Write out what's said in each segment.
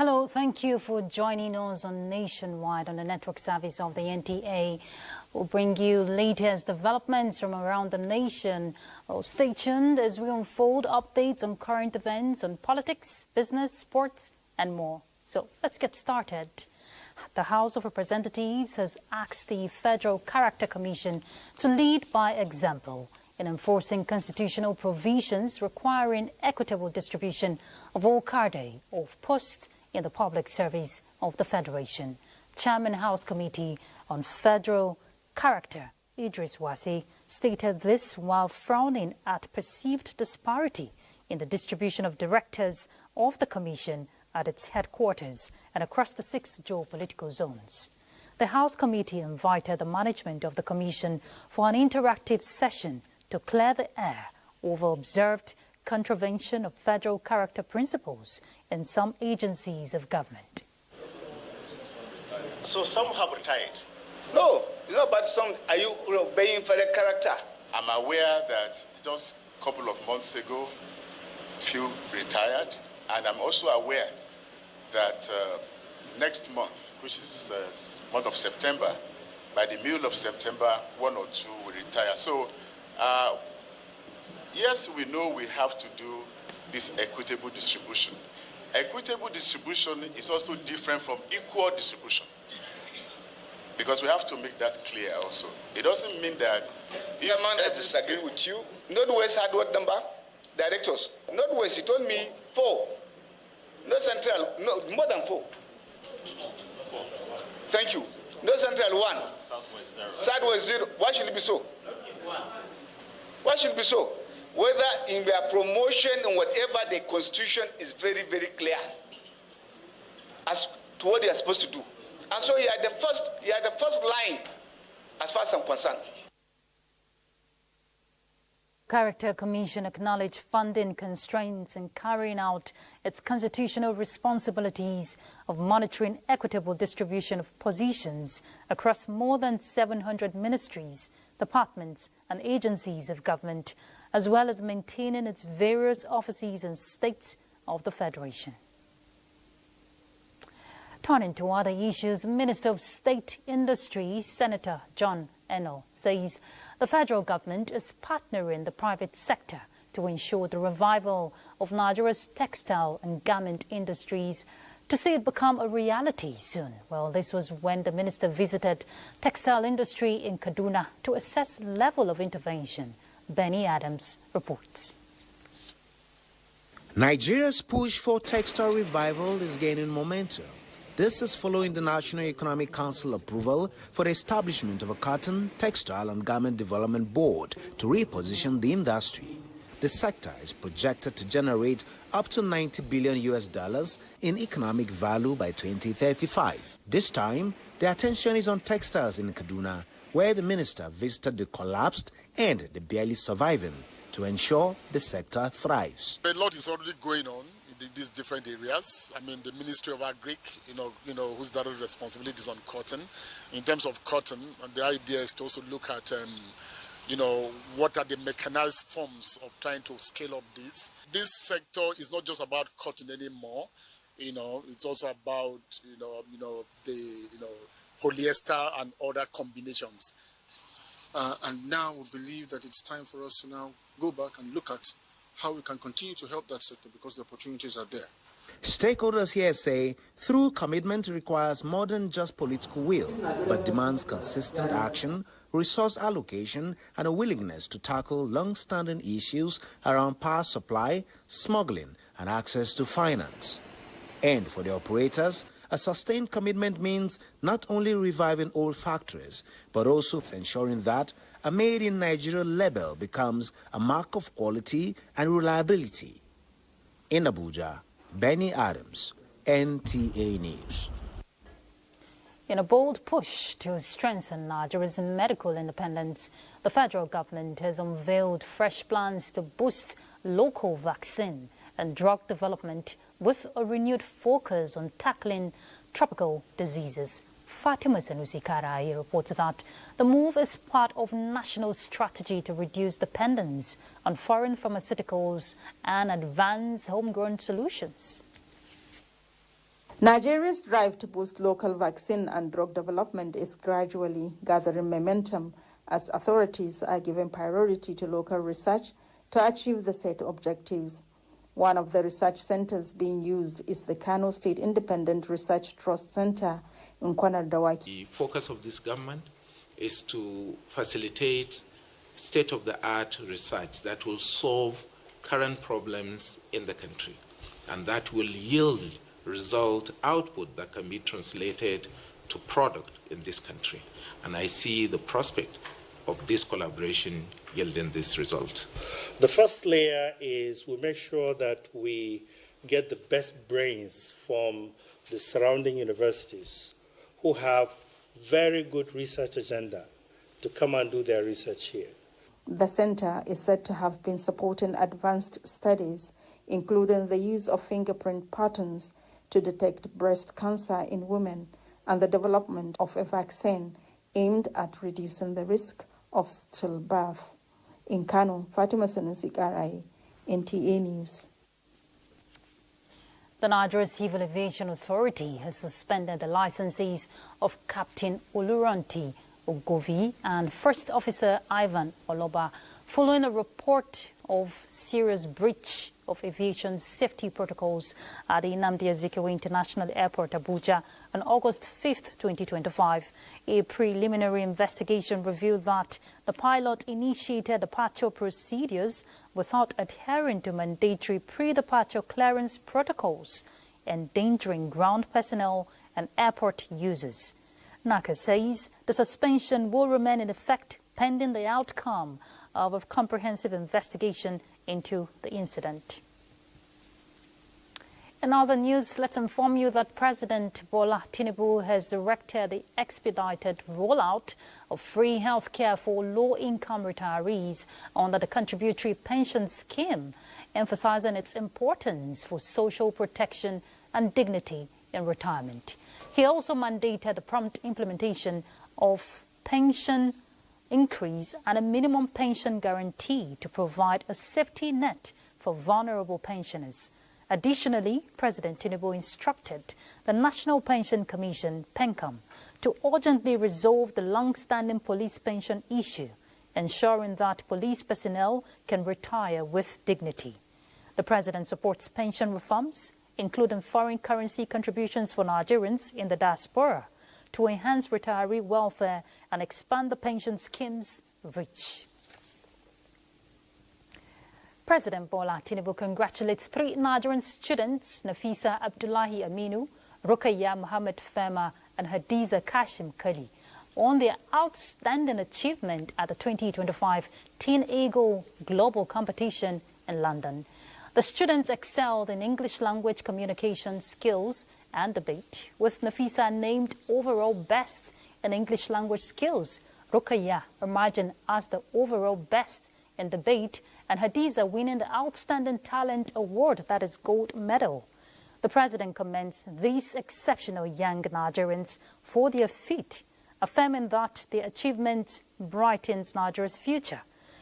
Hello, thank you for joining us on Nationwide on the network service of the NTA. We'll bring you latest developments from around the nation. Stay tuned as we unfold updates on current events on politics, business, sports, and more. So let's get started. The House of Representatives has asked the Federal Character Commission to lead by example in enforcing constitutional provisions requiring equitable distribution of all cadre of posts in the public service of the Federation. Chairman House Committee on Federal Character, Idris Wasi, stated this while frowning at perceived disparity in the distribution of directors of the Commission at its headquarters and across the 6 geopolitical zones. The House Committee invited the management of the Commission for an interactive session to clear the air over observed contravention of federal character principles in some agencies of government. So some have retired? No, it's not about some. Are you obeying for the character? I'm aware that just a couple of months ago, few retired, and I'm also aware that next month, which is month of September, by the middle of September, 1 or 2 will retire. So, yes, we know we have to do this equitable distribution. Equitable distribution is also different from equal distribution, because we have to make that clear also. It doesn't mean that... I disagree with you. Northwest had what number? Directors. Northwest, he told me 4. North Central, no, more than 4. Thank you. North Central, 1. Southwest, 0. Why should it be so? Why should it be so? Whether in their promotion and whatever, the Constitution is very, very clear as to what they are supposed to do. And so you are the first line as far as I'm concerned. Character Commission acknowledged funding constraints in carrying out its constitutional responsibilities of monitoring equitable distribution of positions across more than 700 ministries, departments and agencies of government, as well as maintaining its various offices and states of the Federation. Turning to other issues, Minister of State Industry, Senator John Eno, says the federal government is partnering the private sector to ensure the revival of Nigeria's textile and garment industries to see it become a reality soon. Well, this was when the minister visited textile industry in Kaduna to assess level of intervention. Benny Adams reports. Nigeria's push for textile revival is gaining momentum. This is following the National Economic Council approval for the establishment of a cotton, textile and garment development board to reposition the industry. The sector is projected to generate up to $90 billion in economic value by 2035. This time, the attention is on textiles in Kaduna, where the minister visited the collapsed and the barely surviving to ensure the sector thrives. A lot is already going on in these different areas. I mean, the Ministry of Agric, whose direct responsibilities on cotton. In terms of cotton, and the idea is to also look at, what are the mechanized forms of trying to scale up this. This sector is not just about cotton anymore. It's also about, the polyester and other combinations. And now we believe that it's time for us to now go back and look at how we can continue to help that sector because the opportunities are there. Stakeholders here say through commitment requires more than just political will, but demands consistent action, resource allocation, and a willingness to tackle long-standing issues around power supply, smuggling, and access to finance. And for the operators, a sustained commitment means not only reviving old factories, but also ensuring that a Made in Nigeria label becomes a mark of quality and reliability. In Abuja, Benny Adams, NTA News. In a bold push to strengthen Nigeria's medical independence, the federal government has unveiled fresh plans to boost local vaccine and drug development with a renewed focus on tackling tropical diseases. Fatima Sanusi Karai reports that the move is part of national strategy to reduce dependence on foreign pharmaceuticals and advance homegrown solutions. Nigeria's drive to boost local vaccine and drug development is gradually gathering momentum as authorities are giving priority to local research to achieve the set objectives. One of the research centers being used is the Kano State Independent Research Trust Center in Kwanar Dawaki. The focus of this government is to facilitate state-of-the-art research that will solve current problems in the country, and that will yield result output that can be translated to product in this country. And I see the prospect of this collaboration yielding this result. The first layer is we make sure that we get the best brains from the surrounding universities who have very good research agenda to come and do their research here. The center is said to have been supporting advanced studies, including the use of fingerprint patterns to detect breast cancer in women and the development of a vaccine aimed at reducing the risk of stillbirth. In Kano, Fatima Sanusi Karai, NTA News. The Nigeria Civil Aviation Authority has suspended the licenses of Captain Oluranti Ogovi and First Officer Ivan Oloba following a report of serious breach of aviation safety protocols at the Nnamdi Azikiwe International Airport, Abuja, on August 5th, 2025. A preliminary investigation revealed that the pilot initiated departure procedures without adhering to mandatory pre-departure clearance protocols, endangering ground personnel and airport users. NACA says the suspension will remain in effect pending the outcome of a comprehensive investigation into the incident. In other news, let's inform you that President Bola Tinubu has directed the expedited rollout of free health care for low-income retirees under the contributory pension scheme, emphasizing its importance for social protection and dignity in retirement. He also mandated the prompt implementation of pension increase and a minimum pension guarantee to provide a safety net for vulnerable pensioners. Additionally, President Tinubu instructed the National Pension Commission, PENCOM, to urgently resolve the long-standing police pension issue, ensuring that police personnel can retire with dignity. The President supports pension reforms, including foreign currency contributions for Nigerians in the diaspora, to enhance retiree welfare and expand the pension scheme's reach. President Bola Tinubu congratulates 3 Nigerian students, Nafisa Abdullahi Aminu, Rukaya Muhammad Fema, and Hadiza Kashim Kali, on their outstanding achievement at the 2025 Teen Eagle Global Competition in London. The students excelled in English language communication skills and debate, with Nafisa named overall best in English language skills, Rukaya emerging as the overall best in debate, and Hadiza winning the Outstanding Talent Award, that is gold medal. The President commends these exceptional young Nigerians for their feat, affirming that their achievement brightens Nigeria's future.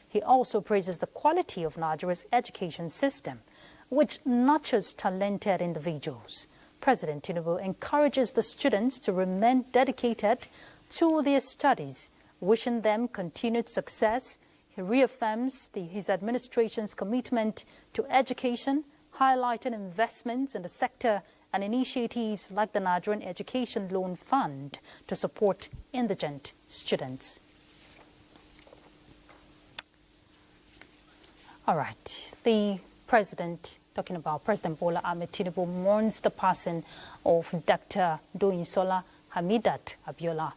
He also praises the quality of Nigeria's education system, which nurtures talented individuals. President Tinubu encourages the students to remain dedicated to their studies, wishing them continued success. He reaffirms his administration's commitment to education, highlighting investments in the sector and initiatives like the Nigerian Education Loan Fund to support indigent students. All right, the President, talking about President Bola Ahmed Tinubu, mourns the passing of Dr. Doyinsola Hamidat Abiola,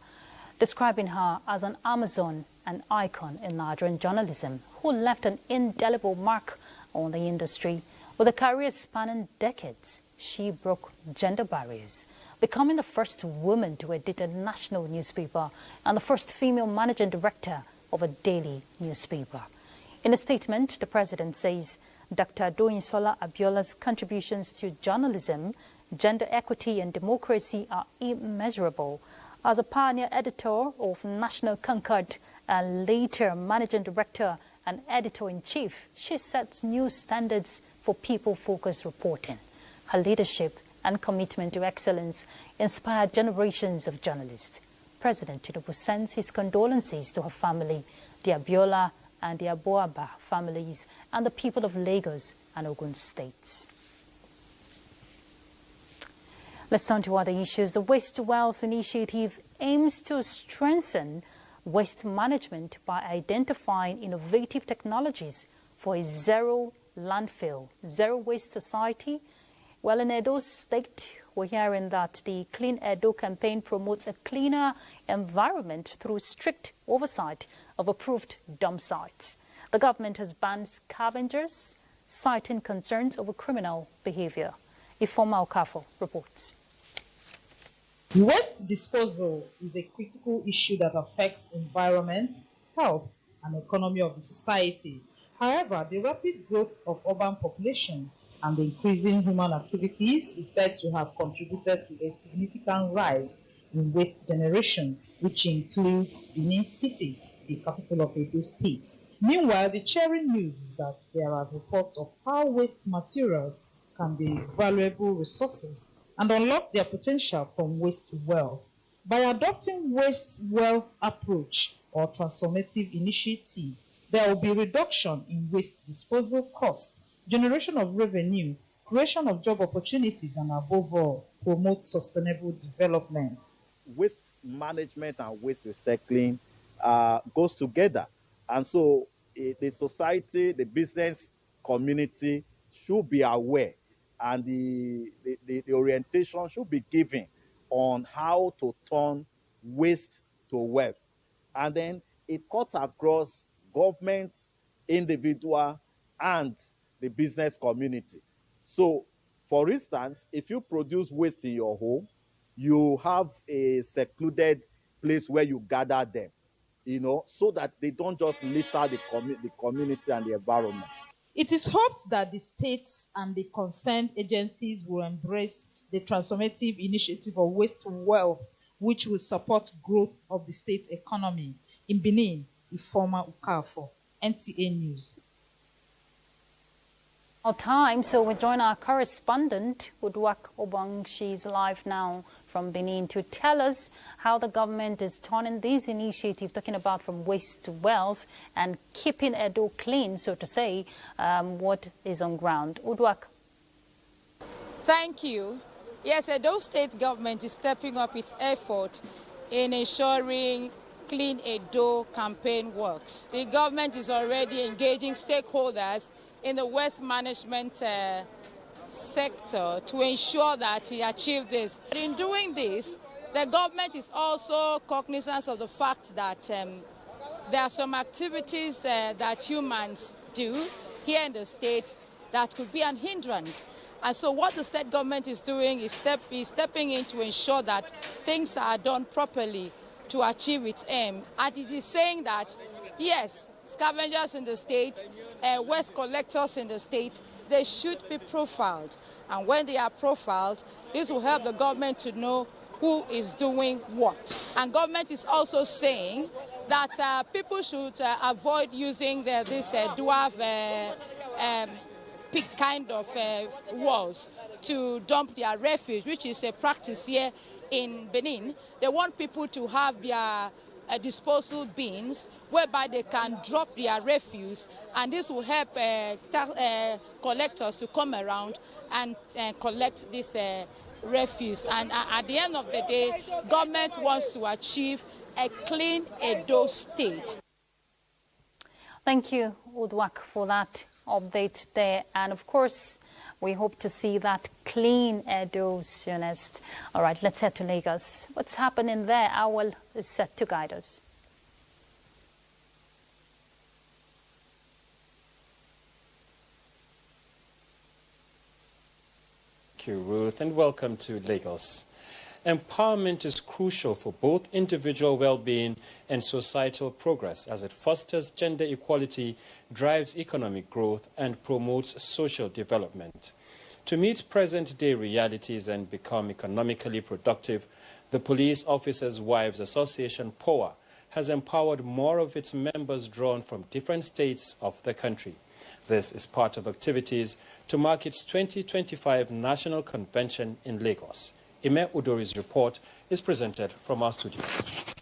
describing her as an Amazon and icon in Nigerian journalism who left an indelible mark on the industry. With a career spanning decades, she broke gender barriers, becoming the first woman to edit a national newspaper and the first female managing director of a daily newspaper. In a statement, the President says Dr. Doyinsola Abiola's contributions to journalism, gender equity and democracy are immeasurable. As a pioneer editor of National Concord and later managing director and editor-in-chief, she sets new standards for people-focused reporting. Her leadership and commitment to excellence inspired generations of journalists. President Tinubu sends his condolences to her family, the Abiola and the Aboaba families, and the people of Lagos and Ogun states. Let's turn to other issues. The Waste to Wealth initiative aims to strengthen waste management by identifying innovative technologies for a zero landfill, zero waste society. Well, in Edo State, we're hearing that the Clean Edo campaign promotes a cleaner environment through strict oversight of approved dump sites. The government has banned scavengers, citing concerns over criminal behavior. Ifoma Okafo reports. Waste disposal is a critical issue that affects environment, health, and economy of the society. However, the rapid growth of urban population and the increasing human activities is said to have contributed to a significant rise in waste generation, which includes Benin City, the capital of Edo State. Meanwhile, the cheering news is that there are reports of how waste materials can be valuable resources and unlock their potential from waste to wealth. By adopting waste wealth approach or transformative initiative, there will be reduction in waste disposal costs, generation of revenue, creation of job opportunities, and above all, promote sustainable development. Waste management and waste recycling goes together. And so the society, the business community should be aware, and the orientation should be given on how to turn waste to wealth. And then it cuts across governments, individual, and the business community. So, for instance, if you produce waste in your home, you have a secluded place where you gather them, so that they don't just litter the community and the environment. It is hoped that the states and the concerned agencies will embrace the transformative initiative of waste to wealth, which will support growth of the state economy. In Benin, Ifoma Okafo, NTA News. Our time, so we join our correspondent, Udwak Obong. She's live now from Benin to tell us how the government is turning this initiative, talking about from waste to wealth and keeping Edo clean, so to say, what is on ground. Udwak. Thank you. Yes, Edo State government is stepping up its effort in ensuring Clean Edo campaign works. The government is already engaging stakeholders in the waste management sector to ensure that we achieve this. But in doing this, the government is also cognizant of the fact that there are some activities that humans do here in the state that could be an hindrance. And so what the state government is doing is stepping in to ensure that things are done properly to achieve its aim. And it is saying that, yes, scavengers in the state, waste collectors in the state, they should be profiled. And when they are profiled, this will help the government to know who is doing what. And government is also saying that people should avoid using this dwarf pit kind of walls to dump their refuse, which is a practice here in Benin. They want people to have their disposal bins whereby they can drop their refuse, and this will help collectors to come around and collect this refuse. And at the end of the day, government wants to achieve a clean Edo state. Thank you, Udwak, for that update there. And of course, we hope to see that clean Edo soonest. All right, let's head to Lagos. What's happening there? Owl is set to guide us. Thank you, Ruth, and welcome to Lagos. Empowerment is crucial for both individual well-being and societal progress as it fosters gender equality, drives economic growth, and promotes social development. To meet present-day realities and become economically productive, the Police Officers' Wives Association, POA, has empowered more of its members drawn from different states of the country. This is part of activities to mark its 2025 National Convention in Lagos. Ime Udori's report is presented from our studios.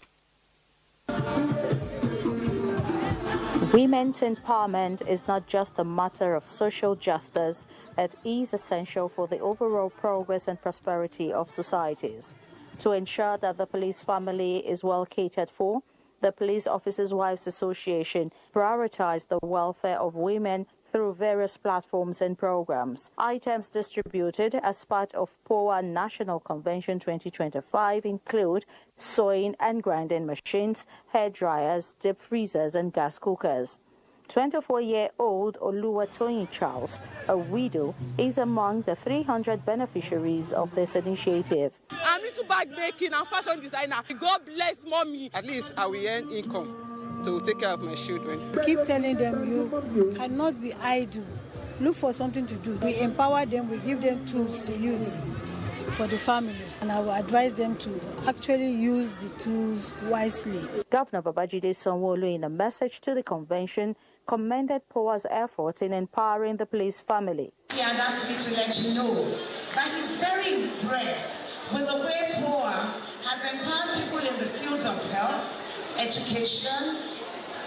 Women's empowerment is not just a matter of social justice, it is essential for the overall progress and prosperity of societies. To ensure that the police family is well catered for, the Police Officers' Wives Association prioritized the welfare of women through various platforms and programs. Items distributed as part of POA National Convention 2025 include sewing and grinding machines, hair dryers, deep freezers, and gas cookers. 24-year-old Oluwatoyin Charles, a widow, is among the 300 beneficiaries of this initiative. I'm into bag making and fashion designer. God bless mommy. At least I will earn income to take care of my children. Keep telling them you cannot be idle. Look for something to do. We empower them, we give them tools to use for the family. And I will advise them to actually use the tools wisely. Governor Babajide Sanwo-Olu, in a message to the convention, commended POA's effort in empowering the police family. He had asked me to let you know that he's very impressed with the way POA has empowered people in the fields of health, education,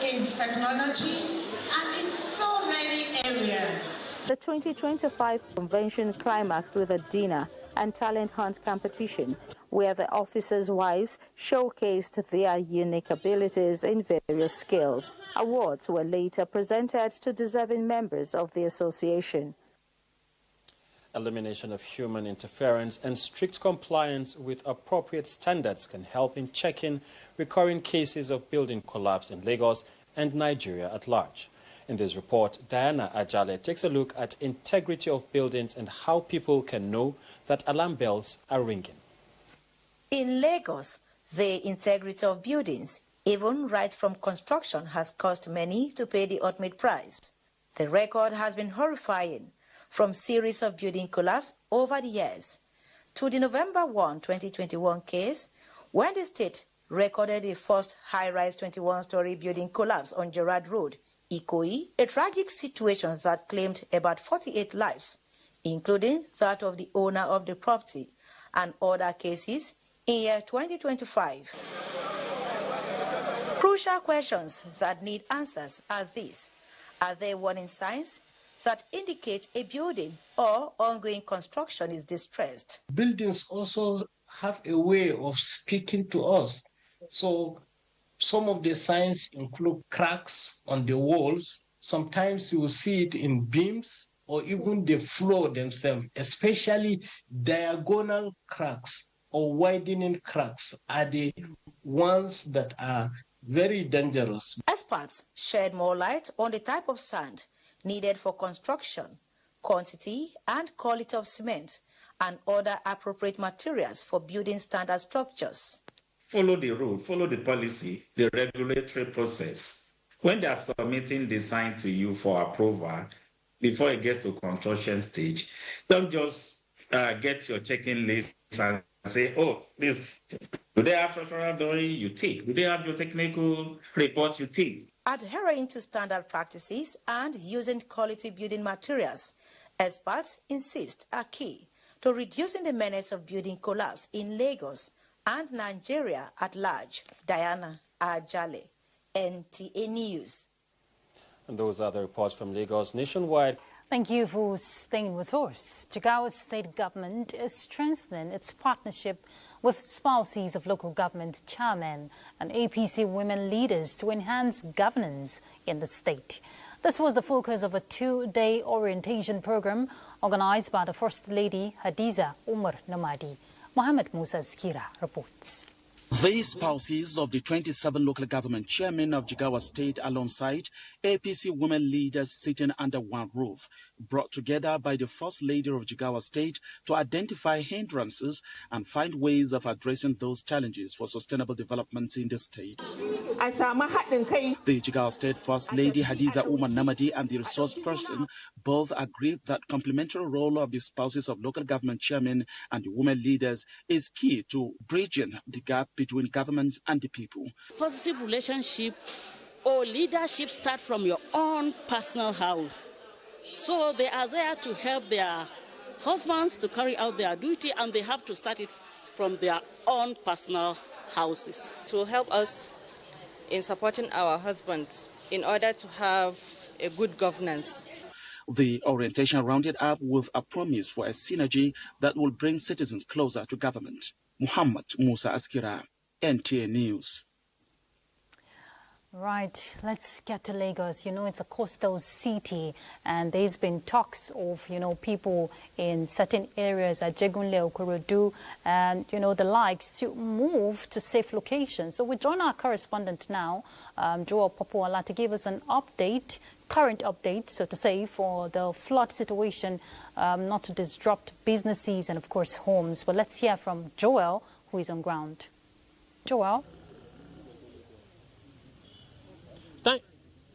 in technology, and in so many areas. The 2025 convention climaxed with a dinner and talent hunt competition where the officers' wives showcased their unique abilities in various skills. Awards were later presented to deserving members of the association. Elimination of human interference and strict compliance with appropriate standards can help in checking recurring cases of building collapse in Lagos and Nigeria at large. In this report, Diana Ajale takes a look at integrity of buildings and how people can know that alarm bells are ringing. In Lagos, the integrity of buildings, even right from construction, has caused many to pay the ultimate price. The record has been horrifying, from series of building collapse over the years to the November 1, 2021 case, when the state recorded the first high-rise 21-story building collapse on Gerrard Road, Ikoyi, a tragic situation that claimed about 48 lives, including that of the owner of the property, and other cases in year 2025. Crucial questions that need answers are these. Are there warning signs that indicate a building or ongoing construction is distressed? Buildings also have a way of speaking to us. So some of the signs include cracks on the walls. Sometimes you will see it in beams or even the floor themselves, especially diagonal cracks or widening cracks are the ones that are very dangerous. Experts shed more light on the type of sand needed for construction, quantity and quality of cement, and other appropriate materials for building standard structures. Follow the rule, follow the policy, the regulatory process. When they are submitting design to you for approval, before it gets to construction stage, don't just get your checking list and say, oh, this, do they have structural drawing? You take. Do they have your technical report? You take. Adhering to standard practices and using quality building materials, experts insist are key to reducing the menace of building collapse in Lagos and Nigeria at large. Diana Ajale, NTA News. And those are the reports from Lagos. Nationwide. Thank you for staying with us. Jigawa State Government is strengthening its partnership with spouses of local government chairmen and APC women leaders to enhance governance in the state. This was the focus of a two-day orientation program organized by the First Lady Hadiza Umar Namadi. Mohammed Musa Skira reports. The spouses of the 27 local government chairmen of Jigawa State alongside APC women leaders sitting under one roof, brought together by the First Lady of Jigawa State to identify hindrances and find ways of addressing those challenges for sustainable development in the state. The Jigawa State First Lady Hadiza Umar Namadi and the resource person both agreed that complementary role of the spouses of local government chairmen and the women leaders is key to bridging the gap between government and the people. Positive relationship or leadership start from your own personal house. So they are there to help their husbands to carry out their duty, and they have to start it from their own personal houses. To help us in supporting our husbands in order to have a good governance. The orientation rounded up with a promise for a synergy that will bring citizens closer to government. Muhammad Musa Askira, NTA News. Right, let's get to Lagos. You know, it's a coastal city, and there's been talks of, people in certain areas at Jegunle, Okorodu, and, the likes to move to safe locations. So we join our correspondent now, Joel Popoala, to give us an update, current update, so to say, for the flood situation, not to disrupt businesses and, of course, homes. But let's hear from Joel, who is on ground. Joel?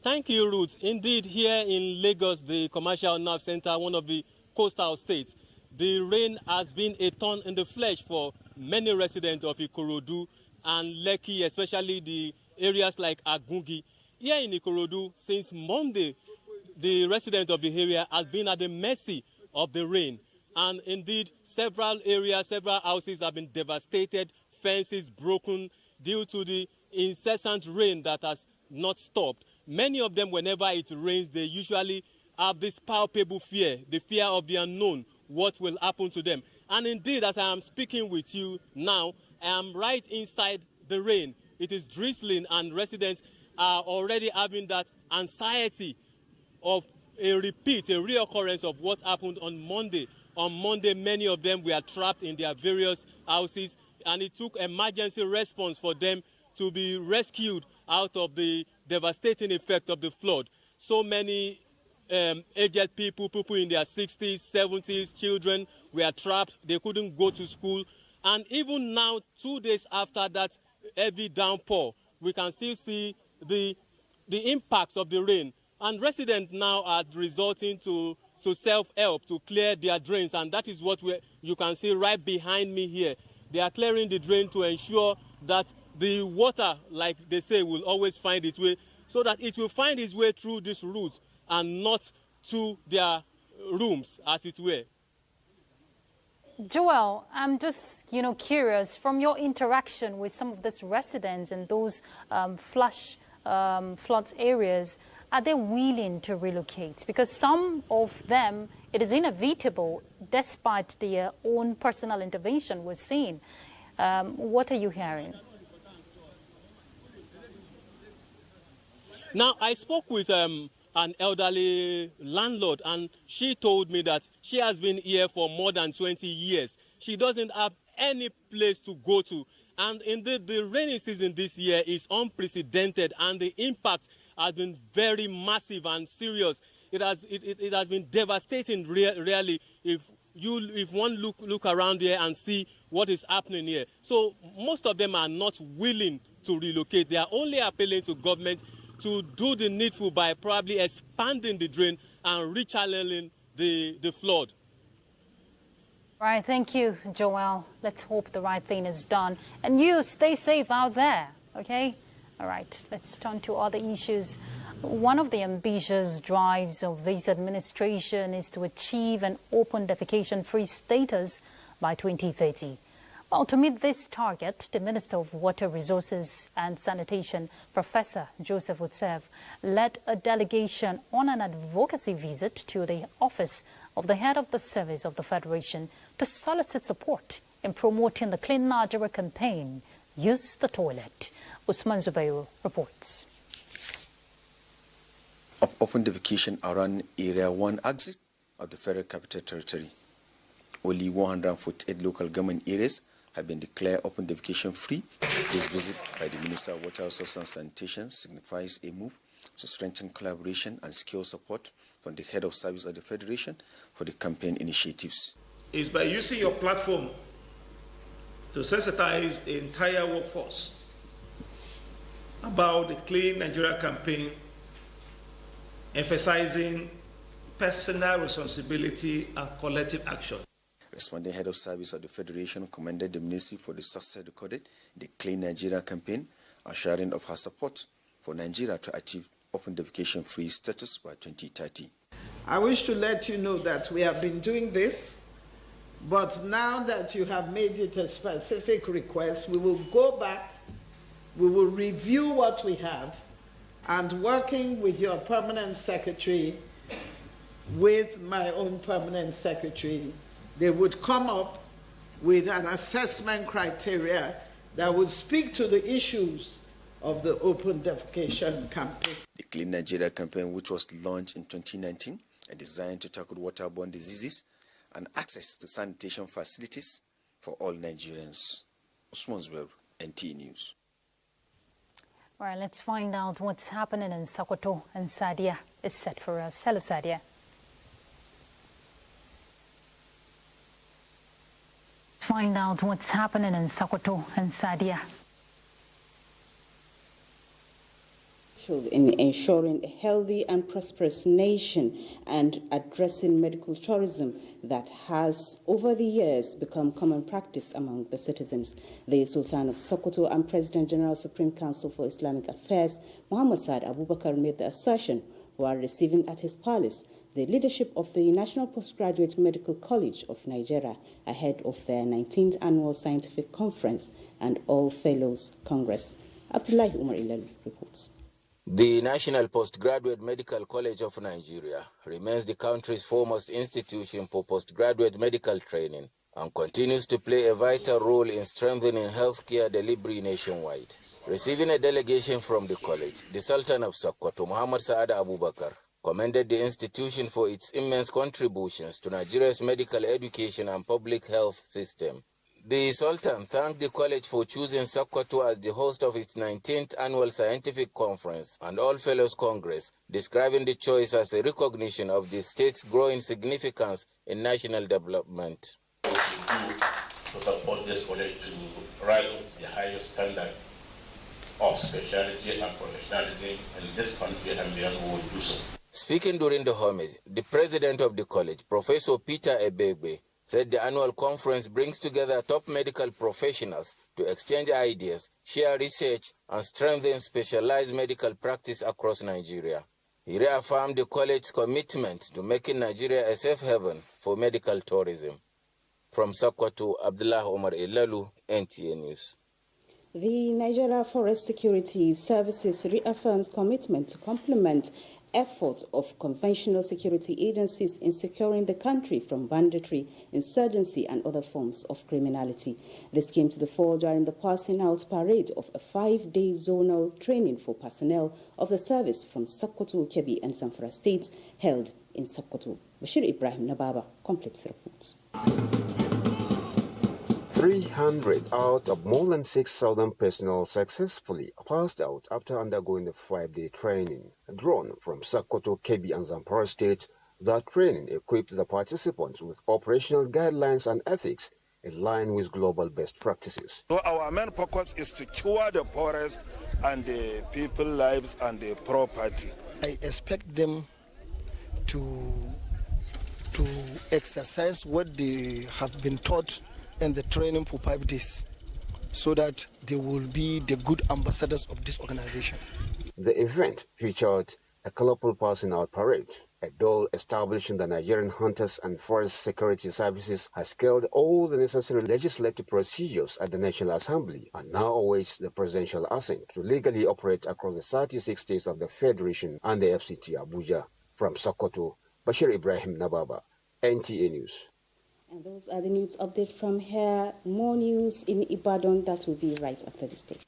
Thank you, Ruth. Indeed, here in Lagos, the commercial nerve center, one of the coastal states, the rain has been a thorn in the flesh for many residents of Ikorodu and Lekki, especially the areas like Agungi. Here in Ikorodu, since Monday, the resident of the area has been at the mercy of the rain. And indeed, several areas, several houses have been devastated, fences broken due to the incessant rain that has not stopped. Many of them, whenever it rains, they usually have this palpable fear, the fear of the unknown, what will happen to them. And indeed, as I am speaking with you now, I am right inside the rain. It is drizzling, and residents are already having that anxiety of a repeat, a reoccurrence of what happened on Monday. On Monday, many of them were trapped in their various houses, and it took emergency response for them to be rescued out of the devastating effect of the flood. So many aged people in their 60s, 70s, children were trapped. They couldn't go to school. And even now, 2 days after that heavy downpour, we can still see the impacts of the rain. And residents now are resorting to self-help to clear their drains. And that is what you can see right behind me here. They are clearing the drain to ensure that the water, like they say, will always find its way, so that it will find its way through this route and not to their rooms, as it were. Joel, I'm just, curious, from your interaction with some of these residents in those floods areas, are they willing to relocate? Because some of them, it is inevitable, despite their own personal intervention we're seeing. What are you hearing? Now, I spoke with an elderly landlord, and she told me that she has been here for more than 20 years. She doesn't have any place to go to. And indeed, the rainy season this year is unprecedented, and the impact has been very massive and serious. It has been devastating, really, if one look around here and see what is happening here. So most of them are not willing to relocate. They are only appealing to government to do the needful by probably expanding the drain and rechanneling the flood. All right, thank you, Joel. Let's hope the right thing is done. And you, stay safe out there, okay? All right, let's turn to other issues. One of the ambitious drives of this administration is to achieve an open defecation-free status by 2030. Well, to meet this target, the Minister of Water Resources and Sanitation, Professor Joseph Utsev, led a delegation on an advocacy visit to the office of the head of the service of the Federation to solicit support in promoting the Clean Nigeria campaign, Use the Toilet. Usman Zubairu reports. Of open defecation around Area 1 exit of the Federal Capital Territory. Only 148 local government areas have been declared open defecation free. This visit by the Minister of Water Resources and Sanitation signifies a move to strengthen collaboration and skill support from the head of service of the Federation for the campaign initiatives. Is by using your platform to sensitize the entire workforce about the Clean Nigeria campaign, emphasizing personal responsibility and collective action. Responding head of service of the Federation commended the ministry for the success recorded in the Clean Nigeria campaign, assuring of her support for Nigeria to achieve open defecation free status by 2030. I wish to let you know that we have been doing this, but now that you have made it a specific request, we will go back, we will review what we have, and working with your permanent secretary, with my own permanent secretary, they would come up with an assessment criteria that would speak to the issues of the open defecation campaign. The Clean Nigeria campaign, which was launched in 2019 and designed to tackle waterborne diseases and access to sanitation facilities for all Nigerians. Usman Zubair, NTA News. All right, let's find out what's happening in Sokoto, and Sadia is set for us. Hello, Sadia. Find out what's happening in Sokoto, and Sadia. In ensuring a healthy and prosperous nation and addressing medical tourism that has over the years become common practice among the citizens. The Sultan of Sokoto and President General Supreme Council for Islamic Affairs, Muhammad Saad Abubakar, made the assertion while receiving at his palace the leadership of the National Postgraduate Medical College of Nigeria ahead of their 19th Annual Scientific Conference and All Fellows Congress. Abdullahi Umar Ilalu reports. The National Postgraduate Medical College of Nigeria remains the country's foremost institution for postgraduate medical training and continues to play a vital role in strengthening healthcare delivery nationwide. Receiving a delegation from the college, the Sultan of Sokoto, Muhammad Saad Abubakar, commended the institution for its immense contributions to Nigeria's medical education and public health system. The Sultan thanked the college for choosing Sokoto as the host of its 19th Annual Scientific Conference and All Fellows Congress, describing the choice as a recognition of the state's growing significance in national development. To support this college to rise up to the highest standard of specialty and professionalism in this country and beyond, we will do so. Speaking during the homage, the president of the college, Professor Peter Ebegbe, said the annual conference brings together top medical professionals to exchange ideas, share research, and strengthen specialized medical practice across Nigeria. He reaffirmed the college's commitment to making Nigeria a safe haven for medical tourism. From Sokoto, Abdullah Omar Ilalu, NTA News. The Nigeria Forest Security Services reaffirms commitment to complement effort of conventional security agencies in securing the country from banditry, insurgency, and other forms of criminality. This came to the fore during the passing out parade of a 5-day zonal training for personnel of the service from Sokoto, Kebbi, and Zamfara states held in Sokoto. Bashir Ibrahim Nababa completes the report. 300 out of more than 6,000 personnel successfully passed out after undergoing the 5-day training. Drawn from Sokoto, Kebbi, and Zamfara State, that training equipped the participants with operational guidelines and ethics in line with global best practices. So our main focus is to cure the forest and the people's lives and the property. I expect them to exercise what they have been taught in the training for 5 days, so that they will be the good ambassadors of this organization. The event featured a colorful passing out parade. A bill establishing the Nigerian Hunters and Forest Security Services has scaled all the necessary legislative procedures at the National Assembly and now awaits the presidential assent to legally operate across the 36 states of the Federation and the FCT Abuja. From Sokoto, Bashir Ibrahim Nababa, NTA News. And those are the news update from here. More news in Ibadan, that will be right after this break.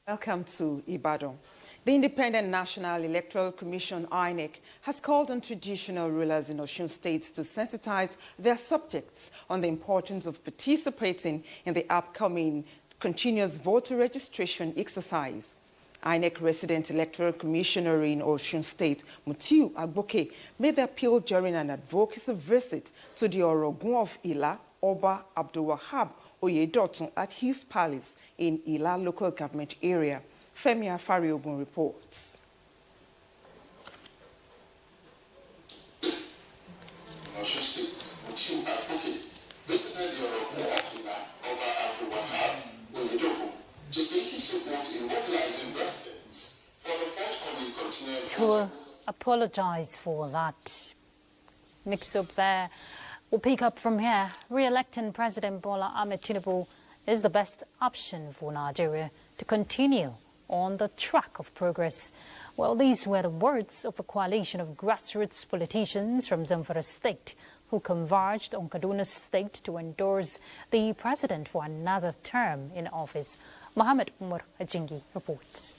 Welcome to Ibadan. The Independent National Electoral Commission, INEC, has called on traditional rulers in Osun State to sensitize their subjects on the importance of participating in the upcoming continuous voter registration exercise. INEC resident electoral commissioner in Osun State, Mutiu Agboke, made the appeal during an advocacy visit to the Orogun of Ila, Oba Abdulwahab Oyedotun, at his palace in Ila local government area. Femi Afariogun reports. Osun State, Mutiu Agboke visited the Orogun of Ila, Oba Abdulwahab Oyedotun, to seek his support in mobilizing residents for the forthcoming continual apologize for that mix-up there. We'll pick up from here. Re-electing President Bola Ahmed Tinubu is the best option for Nigeria to continue on the track of progress. Well, these were the words of a coalition of grassroots politicians from Zamfara State who converged on Kaduna State to endorse the president for another term in office. Mohammed Umar Ajingi reports.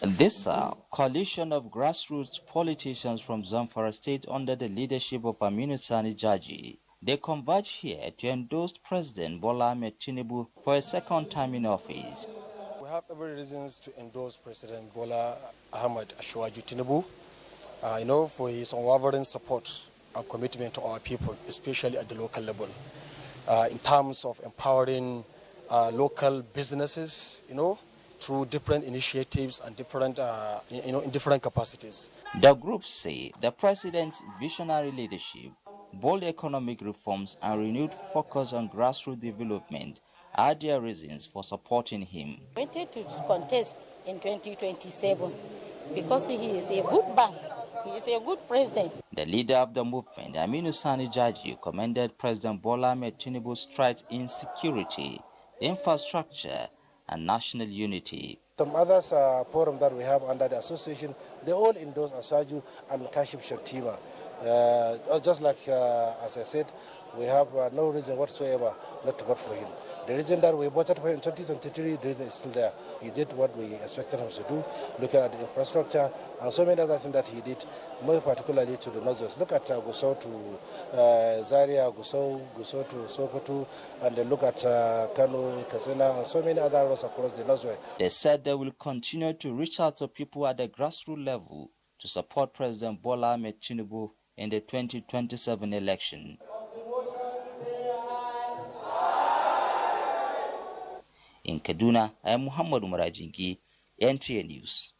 This coalition of grassroots politicians from Zamfara State under the leadership of Aminu Sani Jaji, they converge here to endorse President Bola Ahmed Tinubu for a second time in office. We have every reasons to endorse President Bola Ahmed Tinubu, for his unwavering support and commitment to our people, especially at the local level, in terms of empowering local businesses, through different initiatives and different, in different capacities. The group say the president's visionary leadership, bold economic reforms, and renewed focus on grassroots development are their reasons for supporting him. I wanted to contest in 2027 because he is a good man. He is a good president. The leader of the movement, Aminu Sani Jaji, commended President Bola Ahmed Tinubu's strides in security, infrastructure, and national unity. Some others forum that we have under the association, they all endorse Asaju and Kashif Shettima. Just like, as I said, we have no reason whatsoever not to vote for him. The reason that we voted for him in 2023, the reason is still there. He did what we expected him to do, looking at the infrastructure and so many other things that he did, more particularly to the north. Look at Gusau to Zaria, Gusau to Sokoto, and then look at Kano, Kasena, and so many other roads across the northwest. They said they will continue to reach out to people at the grassroots level to support President Bola Ahmed Tinubu in the 2027 election. In Kaduna, I am Muhammad Umar Ajingi, NTA News.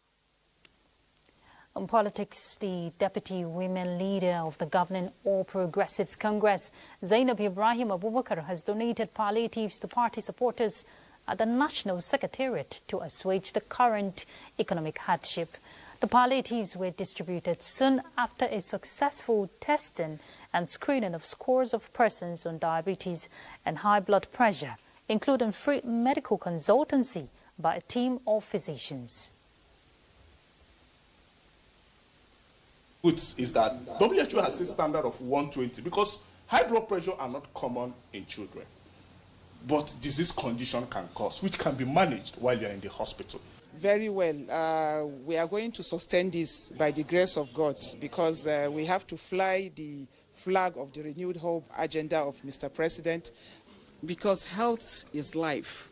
On politics, the deputy women leader of the governing All Progressives Congress, Zainab Ibrahim Abubakar, has donated palliatives to party supporters at the National Secretariat to assuage the current economic hardship. The palliatives were distributed soon after a successful testing and screening of scores of persons on diabetes and high blood pressure, including free medical consultancy by a team of physicians. Is that WHO has a standard of 120 because high blood pressure are not common in children, but disease condition can cause, which can be managed while you're in the hospital. Very well. We are going to sustain this by the grace of God because we have to fly the flag of the renewed hope agenda of Mr. President. Because health is life.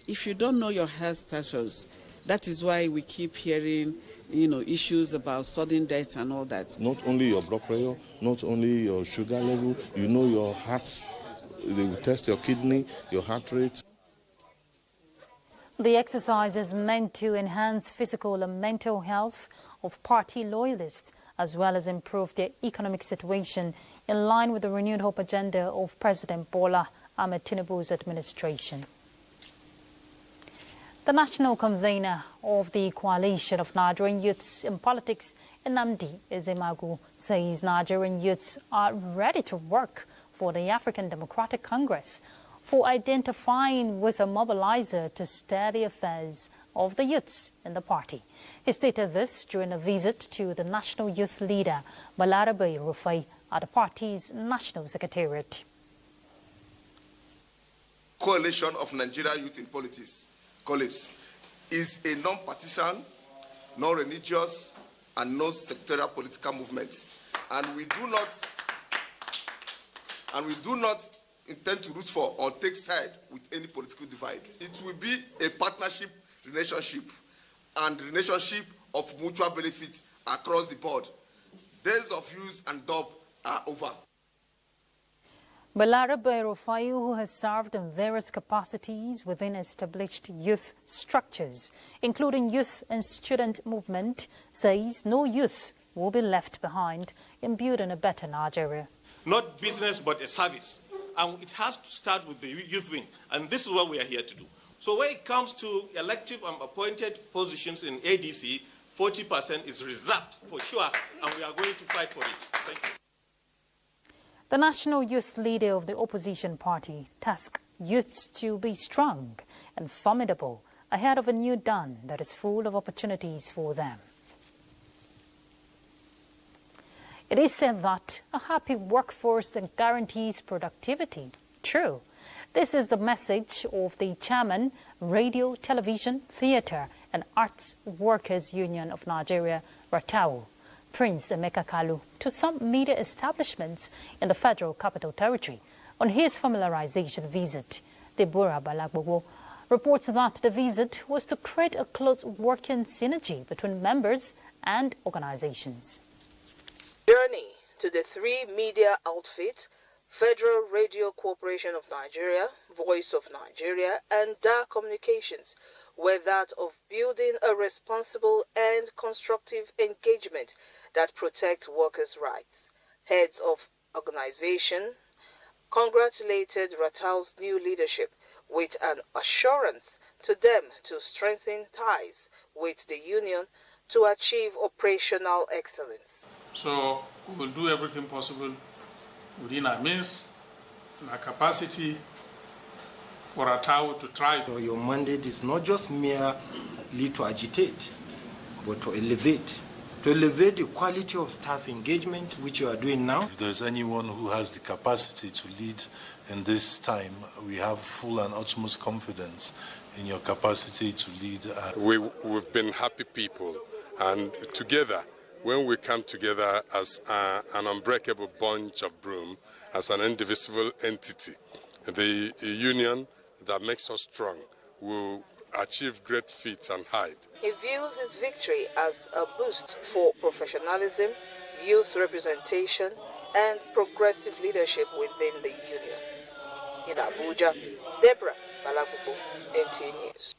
If you don't know your health status, that is why we keep hearing, issues about sudden death and all that. Not only your blood pressure, not only your sugar level, your heart. They will test your kidney, your heart rate. The exercise is meant to enhance physical and mental health of party loyalists, as well as improve their economic situation in line with the renewed hope agenda of President Bola Ahmed Tinubu's administration. The national convener of the Coalition of Nigerian Youths in Politics, Nnamdi Ezemagu, says Nigerian youths are ready to work for the African Democratic Congress for identifying with a mobilizer to steer the affairs of the youths in the party. He stated this during a visit to the national youth leader, Balarabe Rufai, at the party's national secretariat. Coalition of Nigeria Youth in Politics, COLIPS, is a non-partisan, non-religious, and non-sectorial political movement, and we do not intend to root for or take side with any political divide. It will be a partnership relationship and relationship of mutual benefit across the board. Days of use and dub are over. Balarabe Rufai, who has served in various capacities within established youth structures, including youth and student movement, says no youth will be left behind in building a better Nigeria. Not business, but a service. And it has to start with the youth wing. And this is what we are here to do. So when it comes to elective and appointed positions in ADC, 40% is reserved for sure, and we are going to fight for it. Thank you. The national youth leader of the opposition party tasked youths to be strong and formidable ahead of a new dawn that is full of opportunities for them. It is said that a happy workforce guarantees productivity. True. This is the message of the chairman, Radio, Television, Theatre and Arts Workers Union of Nigeria, RATAU, Prince Emeka Kalu, to some media establishments in the Federal Capital Territory on his familiarization visit. Deborah Balagbogo reports that the visit was to create a close working synergy between members and organizations. Journey to the three media outfits, Federal Radio Corporation of Nigeria, Voice of Nigeria, and DAR Communications, were that of building a responsible and constructive engagement that protects workers' rights. Heads of organization congratulated RATAU's new leadership with an assurance to them to strengthen ties with the union to achieve operational excellence. So we will do everything possible within our means and our capacity for RATAU to thrive. So your mandate is not just merely to agitate, but to elevate the quality of staff engagement, which you are doing now. If there's anyone who has the capacity to lead in this time, we have full and utmost confidence in your capacity to lead. We've been happy people, and together, when we come together as an unbreakable bunch of broom, as an indivisible entity, the union that makes us strong will achieve great feats and height. He views his victory as a boost for professionalism, youth representation, and progressive leadership within the union. In Abuja, Deborah Balagubo, NTA News.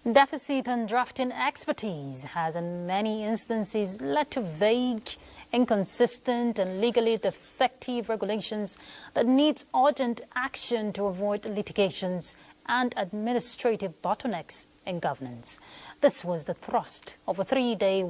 Deficit in drafting expertise has in many instances led to vague, inconsistent and legally defective regulations that needs urgent action to avoid litigations and administrative bottlenecks in governance. This was the thrust of a three-day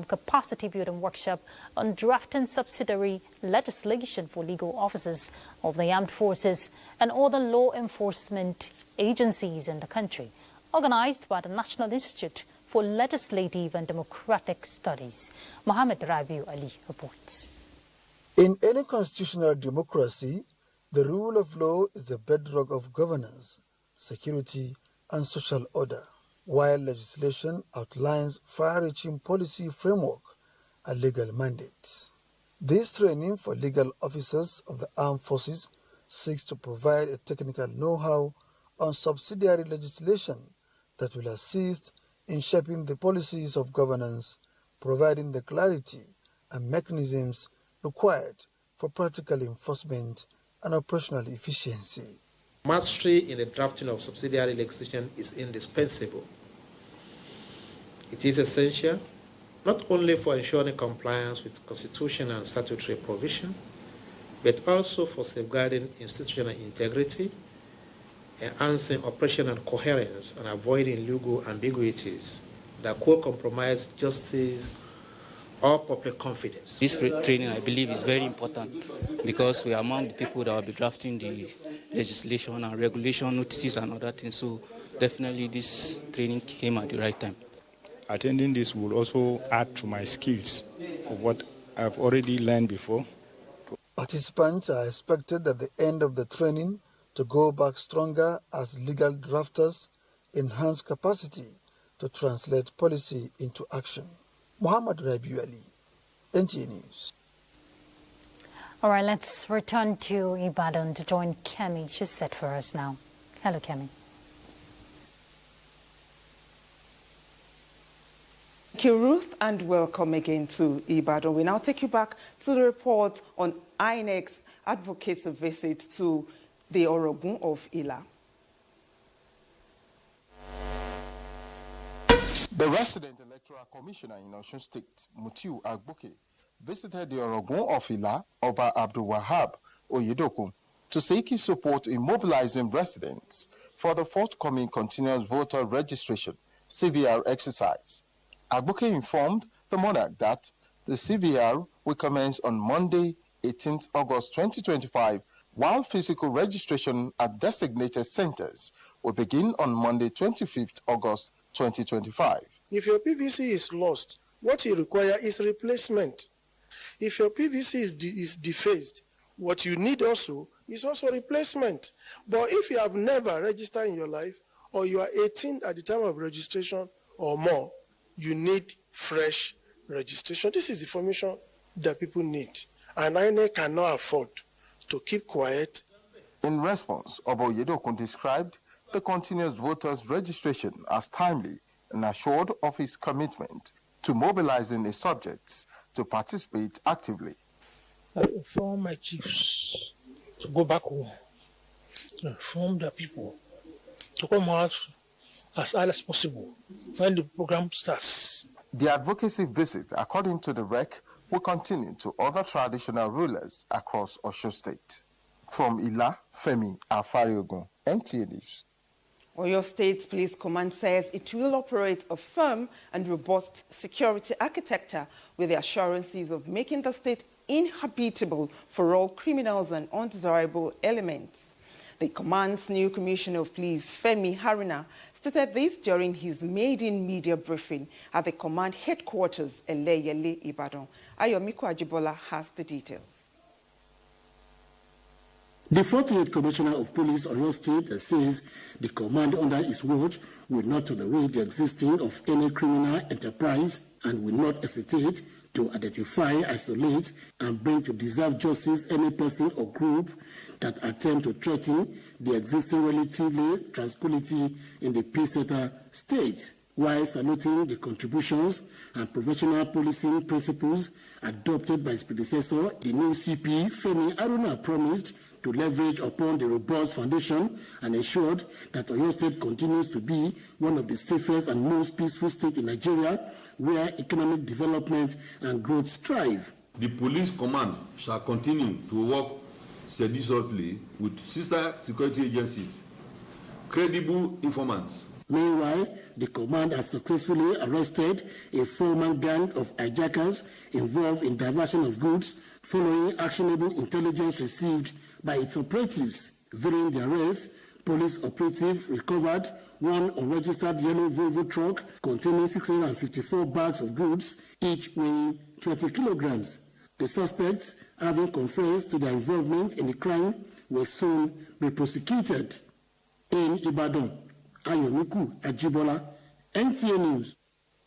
capacity building workshop on drafting subsidiary legislation for legal officers of the armed forces and other law enforcement agencies in the country, organized by the National Institute for Legislative and Democratic Studies. Mohammed Rabiu Ali reports. In any constitutional democracy, the rule of law is the bedrock of governance, security, and social order, while legislation outlines far-reaching policy framework and legal mandates. This training for legal officers of the armed forces seeks to provide a technical know-how on subsidiary legislation that will assist in shaping the policies of governance, providing the clarity and mechanisms required for practical enforcement and operational efficiency. Mastery in the drafting of subsidiary legislation is indispensable. It is essential not only for ensuring compliance with constitutional and statutory provision, but also for safeguarding institutional integrity, enhancing operational coherence, and avoiding legal ambiguities that could compromise justice or public confidence. This training, I believe, is very important because we are among the people that will be drafting the legislation and regulation notices and other things. So definitely this training came at the right time. Attending this will also add to my skills of what I've already learned before. Participants are expected at the end of the training to go back stronger as legal drafters, enhance capacity to translate policy into action. Muhammad Rabiu Ali, NTA News. All right, let's return to Ibadan to join Kemi. She's set for us now. Hello, Kemi. Thank you, Ruth, and welcome again to Ibadan. We now take you back to the report on INEC's advocates' visit to the Orogun of Ila. The resident electoral commissioner in Osun State, Mutiu Agboke, visited the Orogun of Ila, Oba Abdul Wahab Oyedokun, to seek his support in mobilizing residents for the forthcoming continuous voter registration CVR exercise. Agboke informed the monarch that the CVR will commence on Monday, 18th August 2025, while physical registration at designated centers will begin on Monday, 25th August 2025. If your PVC is lost, what you require is replacement. If your PVC is defaced, what you need also is also replacement. But if you have never registered in your life, or you are 18 at the time of registration or more, you need fresh registration. This is information that people need, and INEC cannot afford to keep quiet. In response, Oba Oyedokun described the continuous voters registration as timely and assured of his commitment to mobilizing the subjects to participate actively. I inform my chiefs to go back home, to inform the people to come out as early as possible when the program starts. The advocacy visit, according to the REC, will continue to other traditional rulers across Osun State. From Ila, Femi Afariogun, NTA News. Oyo State Police Command says it will operate a firm and robust security architecture with the assurances of making the state inhabitable for all criminals and undesirable elements. The command's new Commissioner of Police, Femi Haruna, stated this during his maiden media briefing at the command headquarters, Eleyele, Ibadan. Ayomiku Ajibola has the details. The 48th Commissioner of Police Oyo State says the command under his watch will not tolerate the existing of any criminal enterprise and will not hesitate to identify, isolate, and bring to deserve justice any person or group that attempt to threaten the existing relatively tranquility in the peace-setter state, while saluting the contributions and professional policing principles adopted by his predecessor. The new CP, Femi Haruna, promised to leverage upon the robust foundation and ensured that Oyo State continues to be one of the safest and most peaceful states in Nigeria, where economic development and growth strive. The police command shall continue to work sedulously with sister security agencies, credible informants. Meanwhile, the command has successfully arrested a four-man gang of hijackers involved in diversion of goods following actionable intelligence received by its operatives. During the arrest, police operatives recovered one unregistered yellow Volvo truck containing 654 bags of goods, each weighing 20 kilograms. The suspects, having confessed to their involvement in the crime, will soon be prosecuted. In Ibadan, Ayomiku Ajibola, NTA News.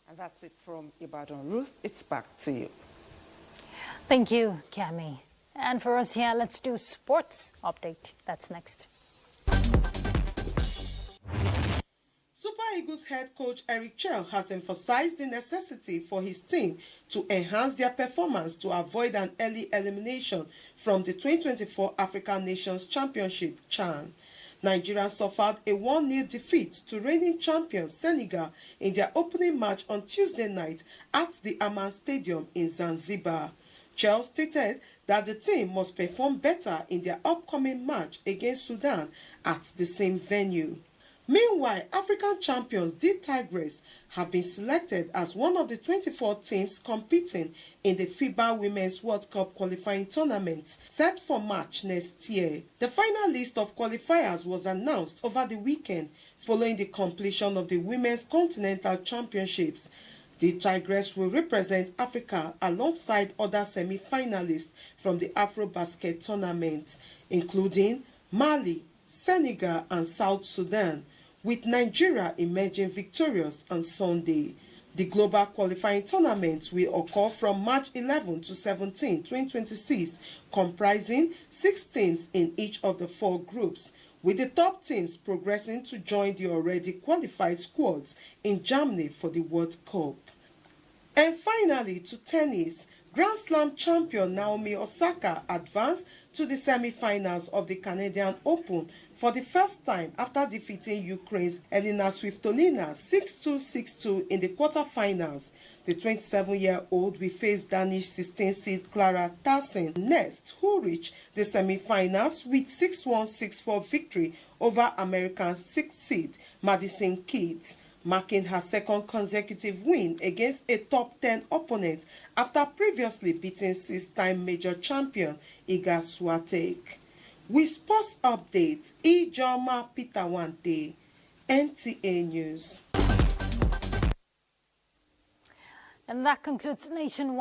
And that's it from Ibadan. Ruth, it's back to you. Thank you, Cami. And for us here, let's do sports update. That's next. Super Eagles head coach Eric Chell has emphasized the necessity for his team to enhance their performance to avoid an early elimination from the 2024 African Nations Championship, CHAN. Nigeria suffered a 1-0 defeat to reigning champions Senegal in their opening match on Tuesday night at the Aman Stadium in Zanzibar. Chell stated that the team must perform better in their upcoming match against Sudan at the same venue. Meanwhile, African champions the Tigers have been selected as one of the 24 teams competing in the FIBA Women's World Cup qualifying tournament set for March next year. The final list of qualifiers was announced over the weekend following the completion of the Women's Continental Championships. The Tigers will represent Africa alongside other semi-finalists from the AfroBasket tournament, including Mali, Senegal and South Sudan, with Nigeria emerging victorious on Sunday. The global qualifying tournament will occur from March 11 to 17, 2026, comprising 6 teams in each of the 4 groups, with the top teams progressing to join the already qualified squads in Germany for the World Cup. And finally, to tennis, Grand Slam champion Naomi Osaka advanced to the semi-finals of the Canadian Open for the first time after defeating Ukraine's Elina Svitolina 6-2, 6-2 in the quarterfinals. The 27-year-old will face Danish 16-seed Clara Tauson next, who reached the semi-finals with 6-1, 6-4 victory over American 6th seed Madison Keys. marking her second consecutive win against a top 10 opponent after previously beating 6-time major champion Iga Swiatek. With sports updates, Ijoma Pitawante, NTA News. And that concludes Nationwide.